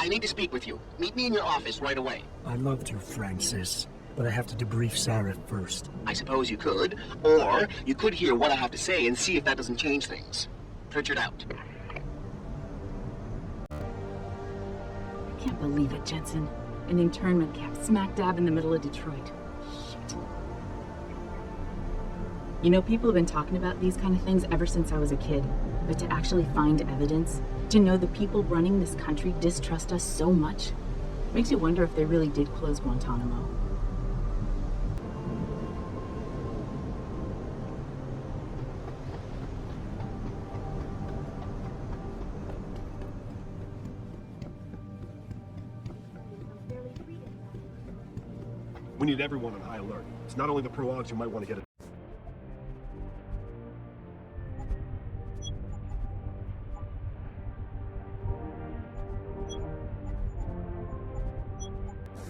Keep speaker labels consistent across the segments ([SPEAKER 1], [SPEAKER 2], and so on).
[SPEAKER 1] I need to speak with you. Meet me in your office right away.
[SPEAKER 2] I'd love to, Francis, but I have to debrief Sarif first.
[SPEAKER 1] I suppose you could, or you could hear what I have to say and see if that doesn't change things. Pritchard out.
[SPEAKER 3] I can't believe it, Jensen. An internment camp smack dab in the middle of Detroit. Shit. You know, people have been talking about these kind of things ever since I was a kid. But to actually find evidence, to know the people running this country distrust us so much, makes you wonder if they really did close Guantanamo.
[SPEAKER 4] We need everyone on high alert. It's not only the prologues who might want to get it.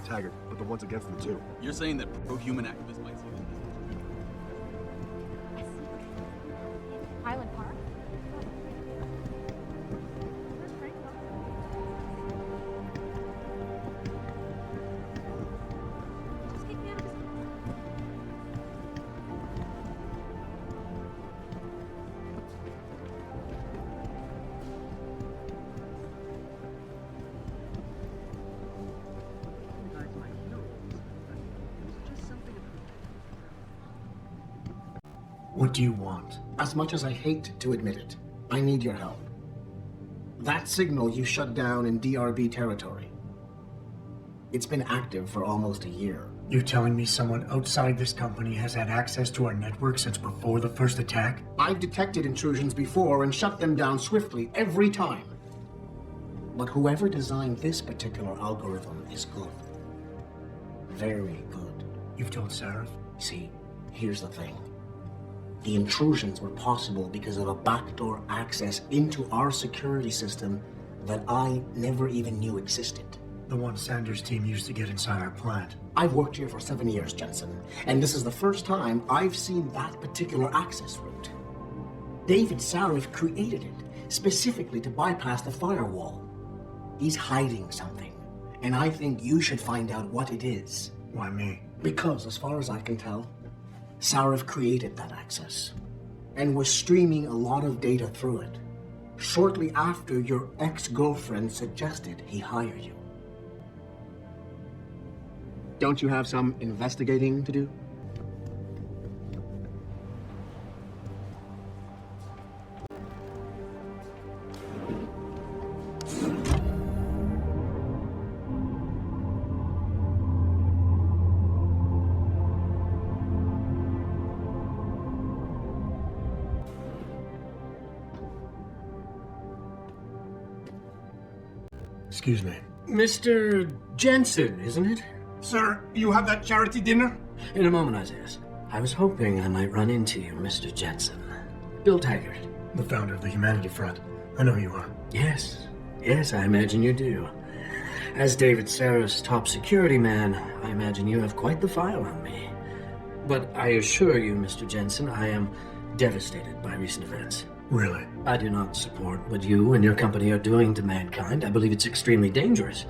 [SPEAKER 4] Taggart, but the ones against them too.
[SPEAKER 5] You're saying that pro-human activists might see them?
[SPEAKER 6] Highland Park? Just kick me out of this.
[SPEAKER 2] What do you want?
[SPEAKER 7] As much as I hate to admit it, I need your help. That signal you shut down in DRB territory. It's been active for almost a year.
[SPEAKER 2] You telling me someone outside this company has had access to our network since before the first attack?
[SPEAKER 7] I've detected intrusions before and shut them down swiftly every time. But whoever designed this particular algorithm is good. Very good.
[SPEAKER 2] You've told Sarif?
[SPEAKER 7] See, here's the thing. The intrusions were possible because of a backdoor access into our security system that I never even knew existed.
[SPEAKER 2] The one Sanders' team used to get inside our plant.
[SPEAKER 7] I've worked here for 7 years, Jensen, and this is the first time I've seen that particular access route. David Sarif created it specifically to bypass the firewall. He's hiding something, and I think you should find out what it is.
[SPEAKER 2] Why me?
[SPEAKER 7] Because, as far as I can tell, Sarif created that access and was streaming a lot of data through it shortly after your ex-girlfriend suggested he hire you. Don't you have some investigating to do?
[SPEAKER 2] Excuse me.
[SPEAKER 7] Mr. Jensen, isn't it?
[SPEAKER 8] Sir, you have that charity dinner?
[SPEAKER 7] In a moment, Isaias. I was hoping I might run into you, Mr. Jensen. Bill Taggart.
[SPEAKER 2] The founder of the Humanity Front. I know you are.
[SPEAKER 7] Yes, I imagine you do. As David Sarif's top security man, I imagine you have quite the file on me. But I assure you, Mr. Jensen, I am devastated by recent events.
[SPEAKER 2] Really?
[SPEAKER 7] I do not support what you and your company are doing to mankind. I believe it's extremely dangerous.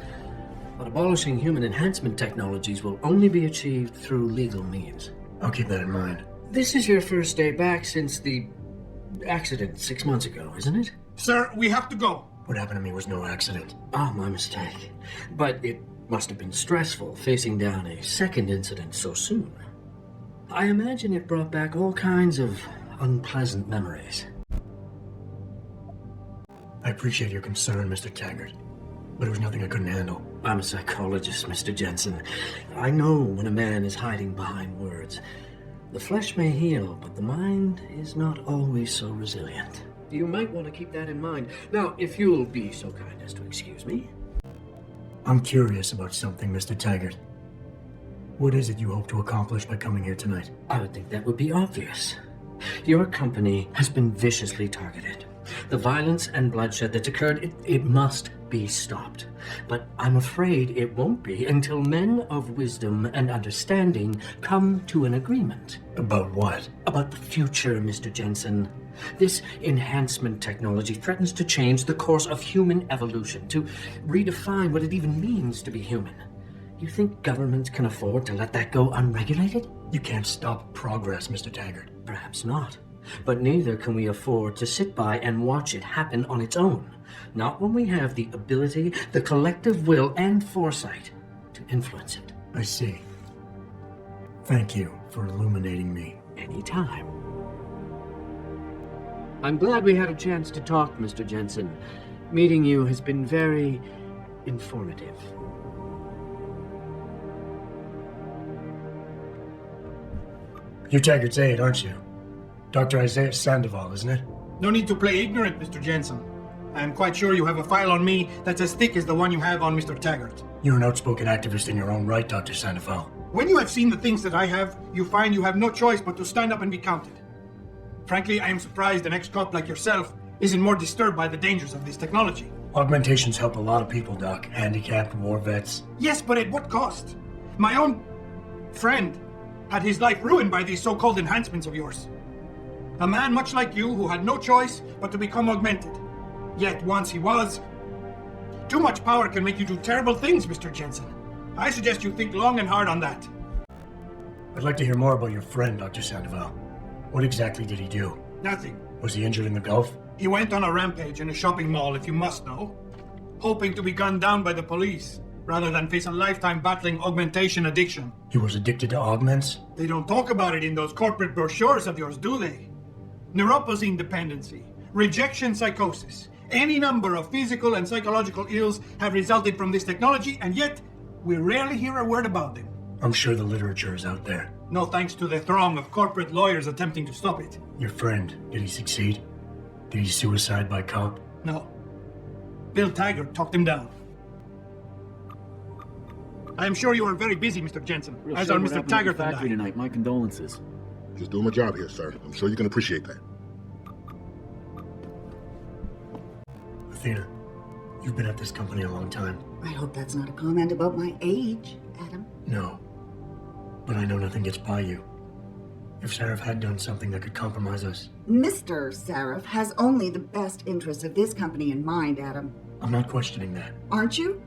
[SPEAKER 7] But abolishing human enhancement technologies will only be achieved through legal means.
[SPEAKER 2] I'll keep that in mind.
[SPEAKER 7] This is your first day back since the accident 6 months ago, isn't it?
[SPEAKER 8] Sir, we have to go.
[SPEAKER 2] What happened to me was no accident.
[SPEAKER 7] Ah, my mistake. But it must have been stressful facing down a second incident so soon. I imagine it brought back all kinds of unpleasant memories.
[SPEAKER 2] I appreciate your concern, Mr. Taggart, but it was nothing I couldn't handle.
[SPEAKER 7] I'm a psychologist, Mr. Jensen. I know when a man is hiding behind words. The flesh may heal, but the mind is not always so resilient. You might want to keep that in mind. Now, if you'll be so kind as to excuse me.
[SPEAKER 2] I'm curious about something, Mr. Taggart. What is it you hope to accomplish by coming here tonight?
[SPEAKER 7] I would think that would be obvious. Your company has been viciously targeted. The violence and bloodshed that's occurred, it must be stopped. but I'm afraid it won't be until men of wisdom and understanding come to an agreement.
[SPEAKER 2] About what?
[SPEAKER 7] About the future, Mr. Jensen. This enhancement technology threatens to change the course of human evolution, to redefine what it even means to be human. You think governments can afford to let that go unregulated?
[SPEAKER 2] You can't stop progress, Mr. Taggart.
[SPEAKER 7] Perhaps not. But neither can we afford to sit by and watch it happen on its own. Not when we have the ability, the collective will, and foresight to influence it.
[SPEAKER 2] I see. Thank you for illuminating me.
[SPEAKER 7] Anytime. I'm glad we had a chance to talk, Mr. Jensen. Meeting you has been very informative.
[SPEAKER 2] You're Taggart's aide, aren't you? Dr. Isaias Sandoval, isn't it?
[SPEAKER 8] No need to play ignorant, Mr. Jensen. I'm quite sure you have a file on me that's as thick as the one you have on Mr. Taggart.
[SPEAKER 2] You're an outspoken activist in your own right, Dr. Sandoval.
[SPEAKER 8] When you have seen the things that I have, you find you have no choice but to stand up and be counted. Frankly, I am surprised an ex-cop like yourself isn't more disturbed by the dangers of this technology.
[SPEAKER 2] Augmentations help a lot of people, Doc. Handicapped, war vets.
[SPEAKER 8] Yes, but at what cost? My own friend had his life ruined by these so-called enhancements of yours. A man much like you who had no choice but to become augmented. Yet once he was, too much power can make you do terrible things, Mr. Jensen. I suggest you think long and hard on that.
[SPEAKER 2] I'd like to hear more about your friend, Dr. Sandoval. What exactly did he do?
[SPEAKER 8] Nothing.
[SPEAKER 2] Was he injured in the Gulf?
[SPEAKER 8] He went on a rampage in a shopping mall, if you must know, hoping to be gunned down by the police, rather than face a lifetime battling augmentation addiction.
[SPEAKER 2] He was addicted to augments?
[SPEAKER 8] They don't talk about it in those corporate brochures of yours, do they? Neuropathy dependency, rejection psychosis, any number of physical and psychological ills have resulted from this technology, and yet we rarely hear a word about them.
[SPEAKER 2] I'm sure the literature is out there.
[SPEAKER 8] No thanks to the throng of corporate lawyers attempting to stop it.
[SPEAKER 2] Your friend, did he succeed? Did he suicide by cop?
[SPEAKER 8] No. Bill Taggart talked him down. I am sure you are very busy, Mr. Jensen, as are Mr. Taggart and I.
[SPEAKER 9] Tonight. My condolences.
[SPEAKER 10] Just doing my job here, sir. I'm sure you can appreciate that.
[SPEAKER 2] Athena, you've been at this company a long time.
[SPEAKER 11] I hope that's not a comment about my age, Adam.
[SPEAKER 2] No. But I know nothing gets by you. If Sarif had done something that could compromise us...
[SPEAKER 11] Mr. Sarif has only the best interests of this company in mind, Adam.
[SPEAKER 2] I'm not questioning that.
[SPEAKER 11] Aren't you?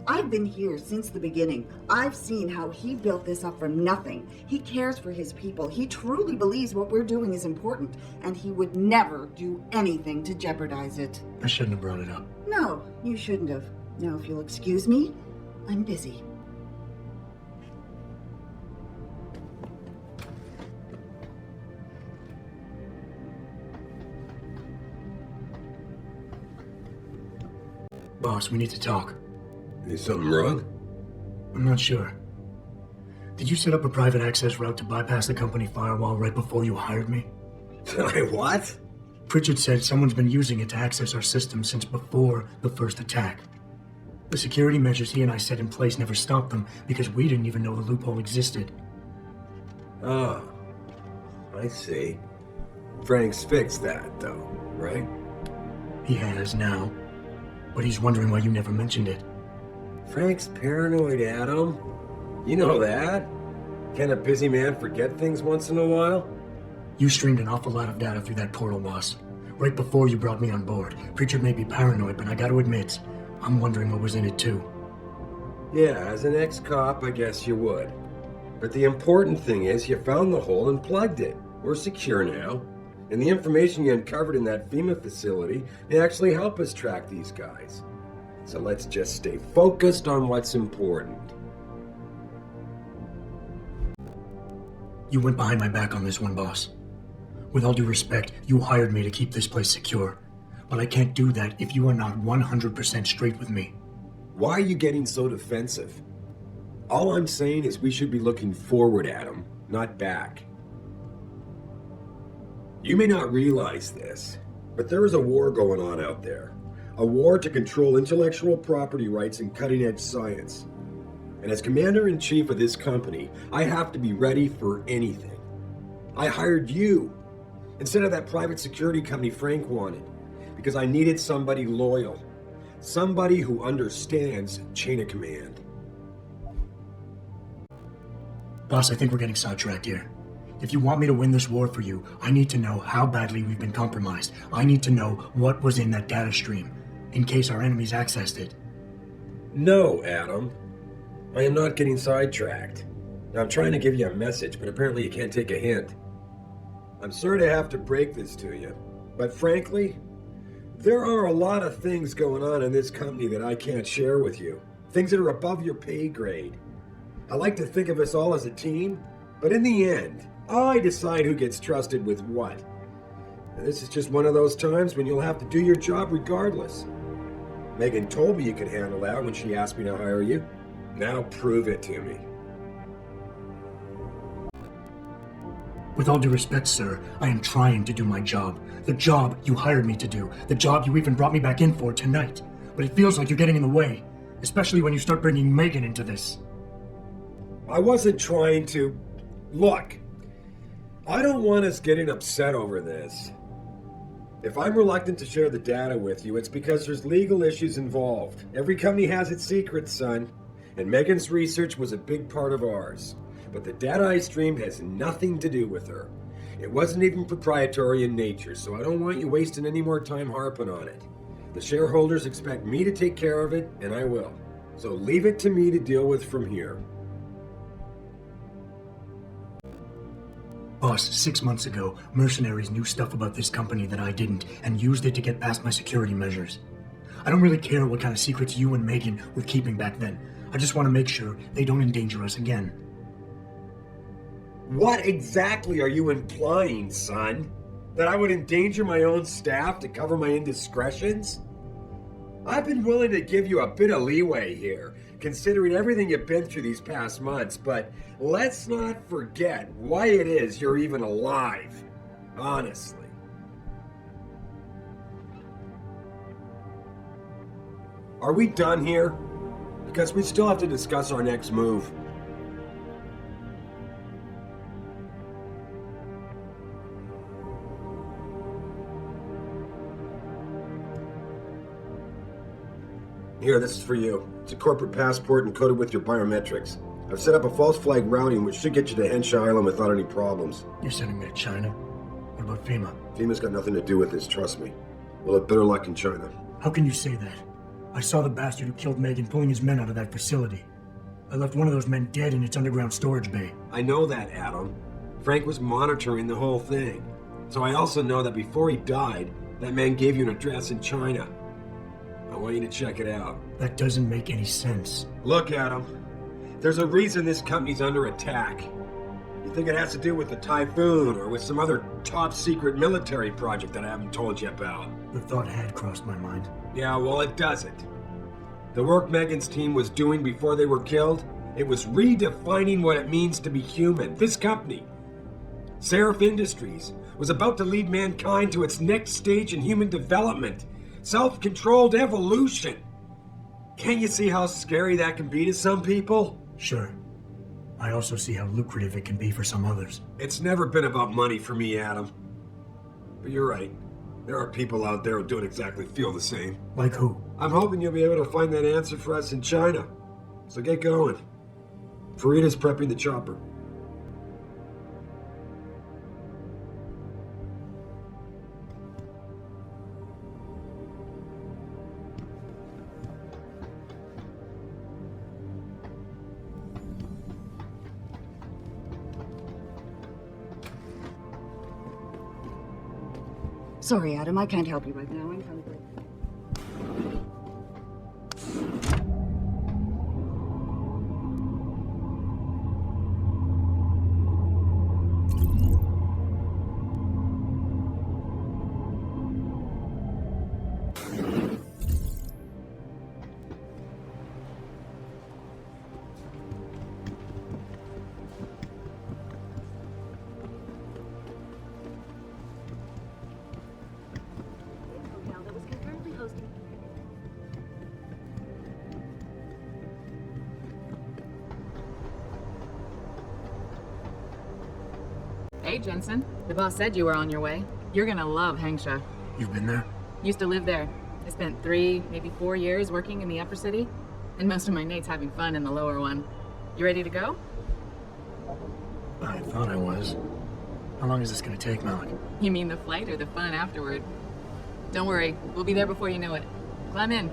[SPEAKER 11] I've been here since the beginning. I've seen how he built this up from nothing. He cares for his people. He truly believes what we're doing is important, and he would never do anything to jeopardize it.
[SPEAKER 2] I shouldn't have brought it up.
[SPEAKER 11] No, you shouldn't have. Now, if you'll excuse me, I'm busy.
[SPEAKER 2] Boss, we need to talk.
[SPEAKER 12] Is something wrong?
[SPEAKER 2] I'm not sure. Did you set up a private access route to bypass the company firewall right before you hired me?
[SPEAKER 12] What?
[SPEAKER 2] Pritchard said someone's been using it to access our system since before the first attack. The security measures he and I set in place never stopped them because we didn't even know the loophole existed.
[SPEAKER 12] Oh, I see. Frank's fixed that, though, right?
[SPEAKER 2] He has now. But he's wondering why you never mentioned it.
[SPEAKER 12] Frank's paranoid, Adam. You know that. Can a busy man forget things once in a while?
[SPEAKER 2] You streamed an awful lot of data through that portal, boss. Right before you brought me on board. Pritchard may be paranoid, but I gotta admit, I'm wondering what was in it too.
[SPEAKER 12] Yeah, as an ex-cop, I guess you would. But the important thing is you found the hole and plugged it. We're secure now. And the information you uncovered in that FEMA facility may actually help us track these guys. So let's just stay focused on what's important.
[SPEAKER 2] You went behind my back on this one, boss. With all due respect, you hired me to keep this place secure. But I can't do that if you are not 100% straight with me.
[SPEAKER 12] Why are you getting so defensive? All I'm saying is we should be looking forward, Adam, not back. You may not realize this, but there is a war going on out there. A war to control intellectual property rights and cutting-edge science. And as commander-in-chief of this company, I have to be ready for anything. I hired you instead of that private security company Frank wanted, because I needed somebody loyal. Somebody who understands chain of command.
[SPEAKER 2] Boss, I think we're getting sidetracked here. If you want me to win this war for you, I need to know how badly we've been compromised. I need to know what was in that data stream, in case our enemies accessed it.
[SPEAKER 12] No, Adam. I am not getting sidetracked. I'm trying to give you a message, but apparently you can't take a hint. I'm sorry to have to break this to you, but frankly, there are a lot of things going on in this company that I can't share with you. Things that are above your pay grade. I like to think of us all as a team, but in the end, I decide who gets trusted with what. And this is just one of those times when you'll have to do your job regardless. Megan told me you could handle that when she asked me to hire you. Now prove it to me.
[SPEAKER 2] With all due respect, sir, I am trying to do my job. The job you hired me to do. The job you even brought me back in for tonight. But it feels like you're getting in the way. Especially when you start bringing Megan into this.
[SPEAKER 12] I wasn't trying to... Look, I don't want us getting upset over this. If I'm reluctant to share the data with you, it's because there's legal issues involved. Every company has its secrets, son. And Megan's research was a big part of ours. But the data I streamed has nothing to do with her. It wasn't even proprietary in nature, so I don't want you wasting any more time harping on it. The shareholders expect me to take care of it, and I will. So leave it to me to deal with from here.
[SPEAKER 2] Boss, 6 months ago, mercenaries knew stuff about this company that I didn't, and used it to get past my security measures. I don't really care what kind of secrets you and Megan were keeping back then. I just want to make sure they don't endanger us again.
[SPEAKER 12] What exactly are you implying, son? That I would endanger my own staff to cover my indiscretions? I've been willing to give you a bit of leeway here, considering everything you've been through these past months, but let's not forget why it is you're even alive. Honestly. Are we done here? Because we still have to discuss our next move. Here, this is for you. It's a corporate passport encoded with your biometrics. I've set up a false flag routing which should get you to Henshaw Island without any problems.
[SPEAKER 2] You're sending me to China? What about FEMA?
[SPEAKER 12] FEMA's got nothing to do with this, trust me. We'll have better luck in China.
[SPEAKER 2] How can you say that? I saw the bastard who killed Megan pulling his men out of that facility. I left one of those men dead in its underground storage bay.
[SPEAKER 12] I know that, Adam. Frank was monitoring the whole thing. So I also know that before he died, that man gave you an address in China. I want you to check it out.
[SPEAKER 2] That doesn't make any sense.
[SPEAKER 12] Look, Adam. There's a reason this company's under attack. You think it has to do with the typhoon or with some other top-secret military project that I haven't told you about?
[SPEAKER 2] The thought had crossed my mind.
[SPEAKER 12] Yeah, well, it doesn't. The work Megan's team was doing before they were killed, it was redefining what it means to be human. This company, Sarif Industries, was about to lead mankind to its next stage in human development. Self-controlled evolution. Can't you see how scary that can be to some people?
[SPEAKER 2] Sure. I also see how lucrative it can be for some others.
[SPEAKER 12] It's never been about money for me, Adam. But you're right. There are people out there who don't exactly feel the same.
[SPEAKER 2] Like who?
[SPEAKER 12] I'm hoping you'll be able to find that answer for us in China. So get going. Farida's prepping the chopper.
[SPEAKER 11] Sorry, Adam, I can't help you right now. I'm hungry.
[SPEAKER 3] Hey, Jensen. The boss said you were on your way. You're gonna love Hengsha.
[SPEAKER 2] You've been there?
[SPEAKER 3] Used to live there. I spent 3, maybe 4 years working in the upper city, and most of my nights having fun in the lower one. You ready to go?
[SPEAKER 2] I thought I was. How long is this gonna take, Malik?
[SPEAKER 3] You mean the flight or the fun afterward? Don't worry, we'll be there before you know it. Climb in.